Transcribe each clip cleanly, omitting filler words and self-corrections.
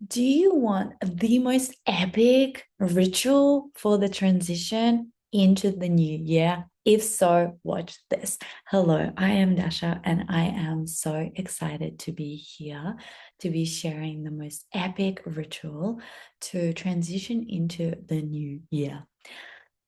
Do you want the most epic ritual for the transition into the new year? If so, watch this. Hello, I am Dasha, and I am so excited to be here to be sharing the most epic ritual to transition into the new year.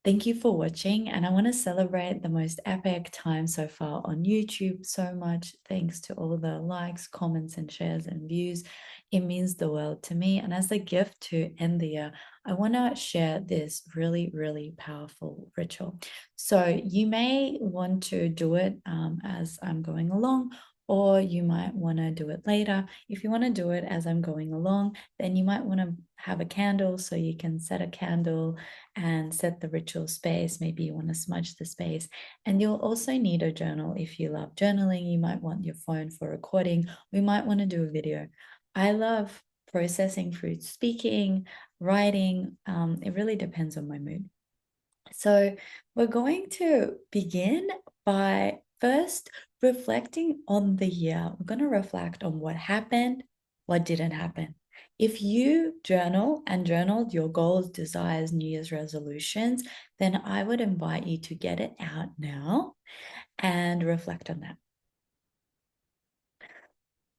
Thank you for watching, and I want to celebrate the most epic time so far on YouTube so much. Thanks to all the likes, comments, and shares and views. It means the world to me. And as a gift to end the year, I want to share this really, really powerful ritual. So you may want to do it as I'm going along, or you might want to do it later. If you want to do it as I'm going along, then you might want to have a candle, so you can set a candle and set the ritual space. Maybe you want to smudge the space. And you'll also need a journal. If you love journaling, you might want your phone for recording. We might want to do a video. I love processing through speaking, writing. It really depends on my mood. So we're going to begin by first reflecting on the year. We're going to reflect on what happened, what didn't happen. If you journal and journaled your goals, desires, New Year's resolutions, then I would invite you to get it out now and reflect on that.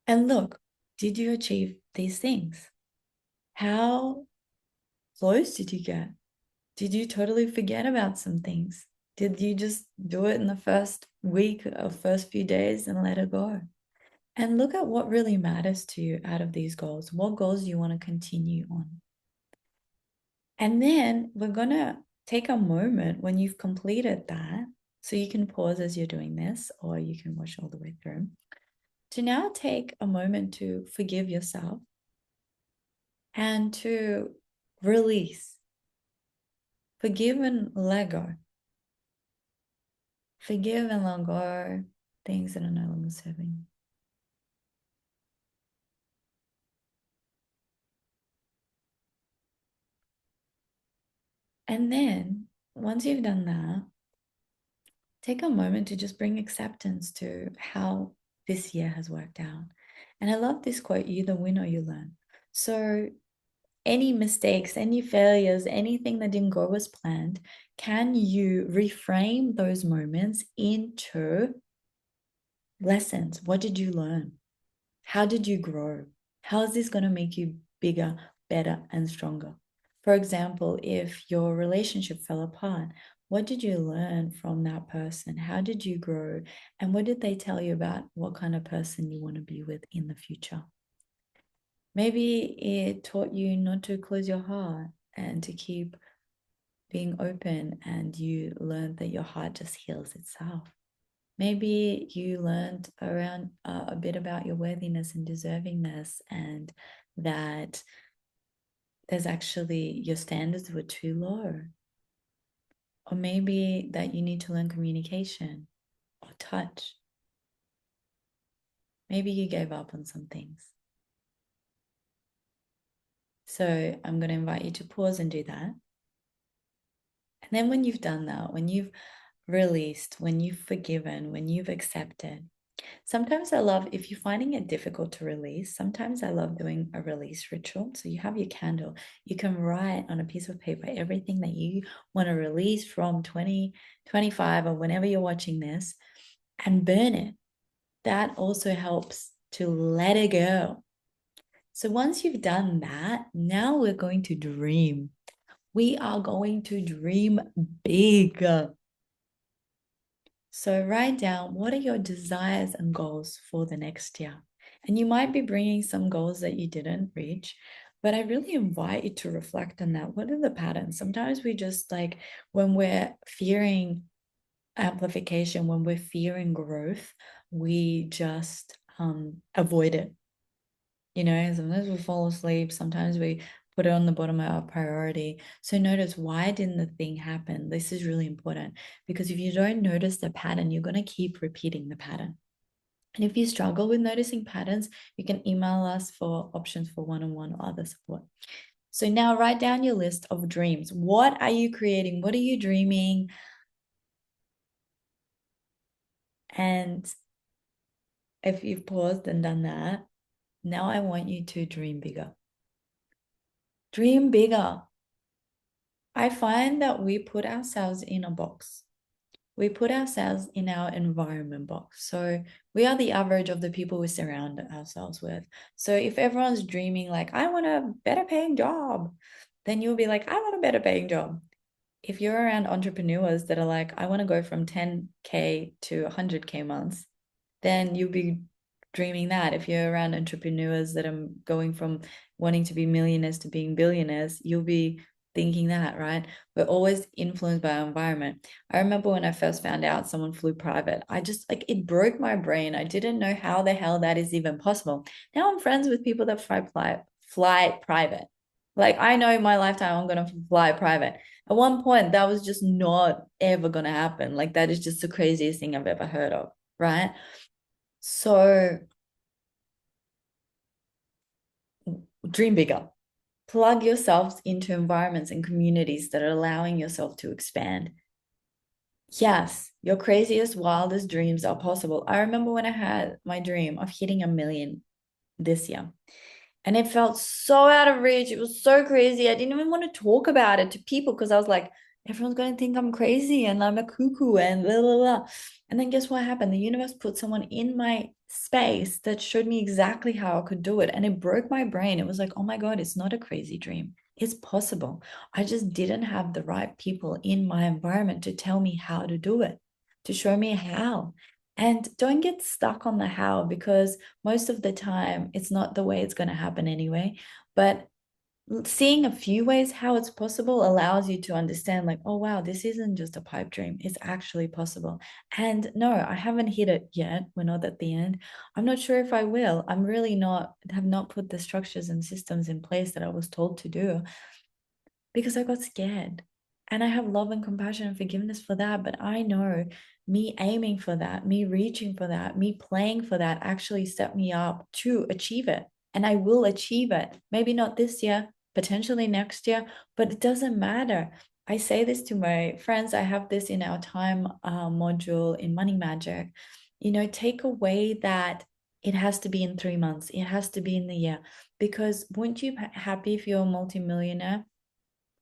And look, did you achieve these things? How close did you get? Did you totally forget about some things? Did you just do it in the first week or first few days and let it go? And look at what really matters to you out of these goals. What goals you want to continue on? And then we're going to take a moment when you've completed that. So you can pause as you're doing this, or you can watch all the way through. To now take a moment to forgive yourself and to release, forgive and let go. Forgive and let go things that are no longer serving. And then once you've done that, take a moment to just bring acceptance to how this year has worked out. And I love this quote: you either win or you learn. So any mistakes, any failures, anything that didn't go as planned, can you reframe those moments into lessons? What did you learn? How did you grow? How is this going to make you bigger, better, and stronger? For example, if your relationship fell apart, what did you learn from that person? How did you grow? And what did they tell you about what kind of person you want to be with in the future? Maybe it taught you not to close your heart and to keep being open, and you learned that your heart just heals itself. Maybe you learned around a bit about your worthiness and deservingness, and that there's actually your standards were too low. Or maybe that you need to learn communication or touch. Maybe you gave up on some things. So I'm going to invite you to pause and do that. And then when you've done that, when you've released, when you've forgiven, when you've accepted, sometimes I love, if you're finding it difficult to release, sometimes I love doing a release ritual. So you have your candle, you can write on a piece of paper everything that you want to release from 2025 or whenever you're watching this, and burn it. That also helps to let it go. So once you've done that, now we're going to dream. We are going to dream big. So write down, what are your desires and goals for the next year? And you might be bringing some goals that you didn't reach, but I really invite you to reflect on that. What are the patterns? Sometimes we just, like, when we're fearing amplification, when we're fearing growth, we just avoid it. Sometimes we fall asleep, sometimes we put it on the bottom of our priority. So notice, why didn't the thing happen? This is really important, because if you don't notice the pattern, you're going to keep repeating the pattern. And if you struggle with noticing patterns, you can email us for options for one-on-one or other support. So now write down your list of dreams. What are you creating? What are you dreaming? And if you've paused and done that, now I want you to dream bigger. Dream bigger. I find that we put ourselves in a box. We put ourselves in our environment box. So we are the average of the people we surround ourselves with. So if everyone's dreaming like, I want a better paying job, then you'll be like, I want a better paying job. If you're around entrepreneurs that are like, I want to go from 10K to 100K months, then you'll be dreaming that. If you're around entrepreneurs that are going from wanting to be millionaires to being billionaires, you'll be thinking that, right? We're always influenced by our environment. I remember when I first found out someone flew private, I just like it broke my brain. I didn't know how the hell that is even possible. Now I'm friends with people that fly private. Like I know in my lifetime I'm gonna fly private. At one point, that was just not ever gonna happen. Like that is just the craziest thing I've ever heard of, right? So dream bigger. Plug yourselves into environments and communities that are allowing yourself to expand. Yes, your craziest, wildest dreams are possible. I remember when I had my dream of hitting 1 million this year. And it felt so out of reach. It was so crazy. I didn't even want to talk about it to people because I was like, everyone's going to think I'm crazy and I'm a cuckoo and blah, blah, blah. And then guess what happened? The universe put someone in my space that showed me exactly how I could do it. And it broke my brain. It was like, oh my God, it's not a crazy dream. It's possible. I just didn't have the right people in my environment to tell me how to do it, to show me how. And don't get stuck on the how because most of the time it's not the way it's going to happen anyway. But seeing a few ways how it's possible allows you to understand like, oh wow, this isn't just a pipe dream, it's actually possible. And no, I haven't hit it yet, we're not at the end. I'm not sure if I will. I'm really not, have not put the structures and systems in place that I was told to do because I got scared. And I have love and compassion and forgiveness for that. But I know me aiming for that, me reaching for that, me playing for that actually set me up to achieve it. And I will achieve it. Maybe not this year, potentially next year, but it doesn't matter. I say this to my friends. I have this in our time module in Money Magic. You know, take away that it has to be in 3 months, it has to be in the year. Because wouldn't you be happy if you're a multimillionaire?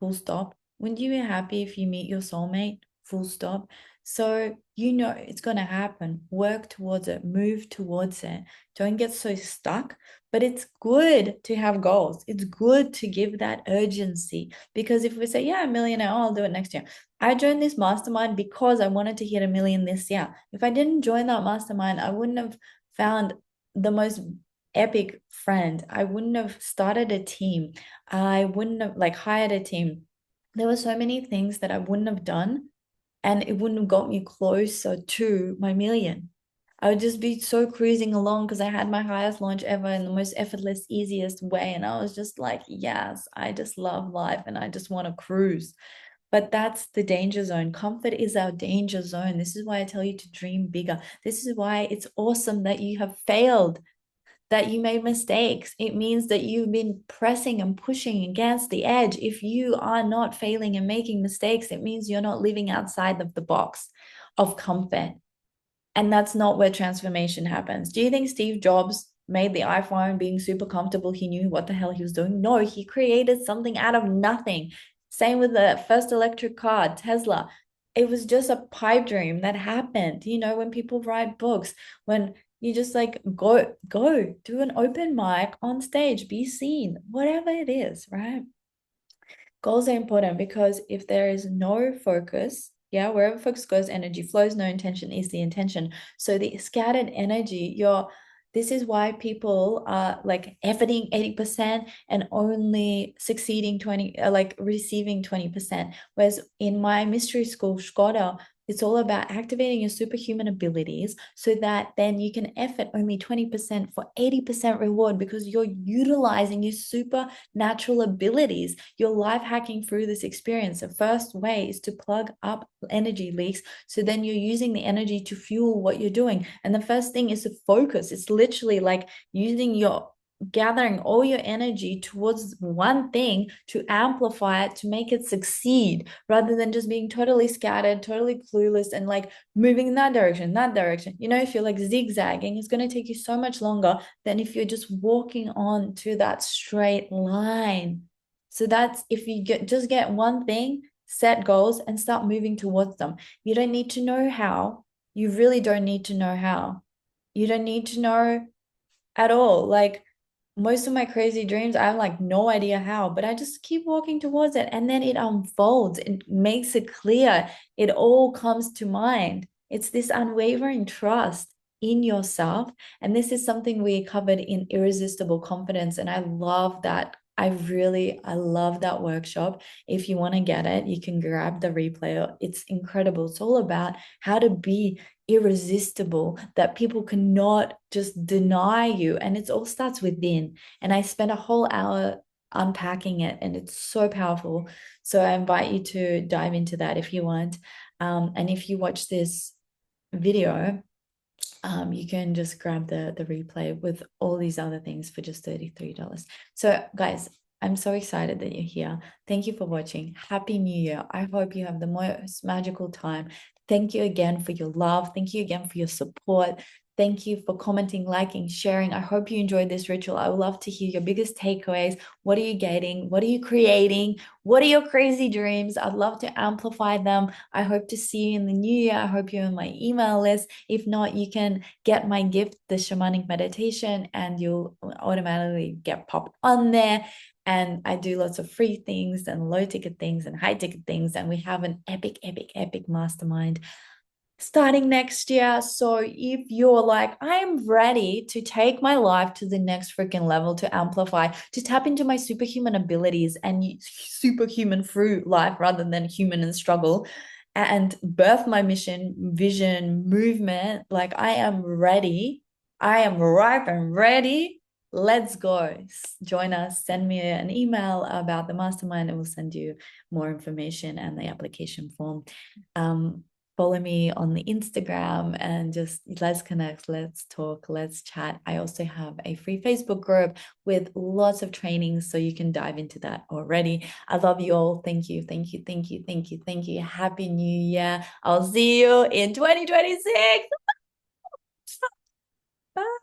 Full stop. Wouldn't you be happy if you meet your soulmate? Full stop. So you know it's going to happen. Work towards it, move towards it. Don't get so stuck. But it's good to have goals. It's good to give that urgency because if we say, yeah, 1 million, oh, I'll do it next year. I joined this mastermind because I wanted to hit 1 million this year. If I didn't join that mastermind, I wouldn't have found the most epic friend. I wouldn't have started a team. I wouldn't have like hired a team. There were so many things that I wouldn't have done, and it wouldn't have got me closer to my million. I would just be so cruising along because I had my highest launch ever in the most effortless, easiest way. And I was just like, yes, I just love life and I just want to cruise. But that's the danger zone. Comfort is our danger zone. This is why I tell you to dream bigger. This is why it's awesome that you have failed, that you made mistakes. It means that you've been pressing and pushing against the edge. If you are not failing and making mistakes, it means you're not living outside of the box of comfort. And that's not where transformation happens. Do you think Steve Jobs made the iPhone being super comfortable? He knew what the hell he was doing? No, he created something out of nothing. Same with the first electric car, Tesla. It was just a pipe dream that happened. You know, when people write books, when you just like go do an open mic on stage, be seen, whatever it is, right? Goals are important because if there is no focus, yeah, wherever focus goes, energy flows, no intention is the intention. So the scattered energy, this is why people are like efforting 80% and only succeeding 20, like receiving 20%. Whereas in my mystery school, Skoda, it's all about activating your superhuman abilities so that then you can effort only 20% for 80% reward because you're utilizing your supernatural abilities. You're life hacking through this experience. The first way is to plug up energy leaks. So then you're using the energy to fuel what you're doing. And the first thing is to focus. It's literally like gathering all your energy towards one thing to amplify it, to make it succeed, rather than just being totally scattered, totally clueless, and like moving in that direction, that direction. You know, if you're like zigzagging, it's going to take you so much longer than if you're just walking on to that straight line. So that's if you just get one thing, set goals and start moving towards them. You don't need to know how. You really don't need to know how. You don't need to know at all. Like most of my crazy dreams, I have like no idea how, but I just keep walking towards it and then it unfolds. It makes it clear. It all comes to mind. It's this unwavering trust in yourself. And this is something we covered in Irresistible Confidence. And I love that. I love that workshop. If you want to get it, you can grab the replay. It's incredible. It's all about how to be irresistible, that people cannot just deny you, and it all starts within. And I spent a whole hour unpacking it, and it's so powerful. So I invite you to dive into that if you want. And if you watch this video, you can just grab the replay with all these other things for just $33. So guys, I'm so excited that you're here. Thank you for watching. Happy New Year. I hope you have the most magical time. Thank you again for your love. Thank you again for your support. Thank you for commenting, liking, sharing. I hope you enjoyed this ritual. I would love to hear your biggest takeaways. What are you getting? What are you creating? What are your crazy dreams? I'd love to amplify them. I hope to see you in the new year. I hope you're on my email list. If not, you can get my gift, the shamanic meditation, and you'll automatically get popped on there. And I do lots of free things and low ticket things and high ticket things. And we have an epic, epic, epic mastermind starting next year. So if you're like, I am ready to take my life to the next freaking level, to amplify, to tap into my superhuman abilities and superhuman through life rather than human and struggle, and birth my mission, vision, movement, like I am ready. I am ripe and ready. Let's go. Join us. Send me an email about the mastermind and we'll send you more information and the application form. Follow me on the Instagram and just let's connect, let's talk, let's chat. I also have a free Facebook group with lots of trainings, so you can dive into that already. I love you all. Thank you, thank you, thank you, thank you, thank you. Happy New Year. I'll see you in 2026. Bye.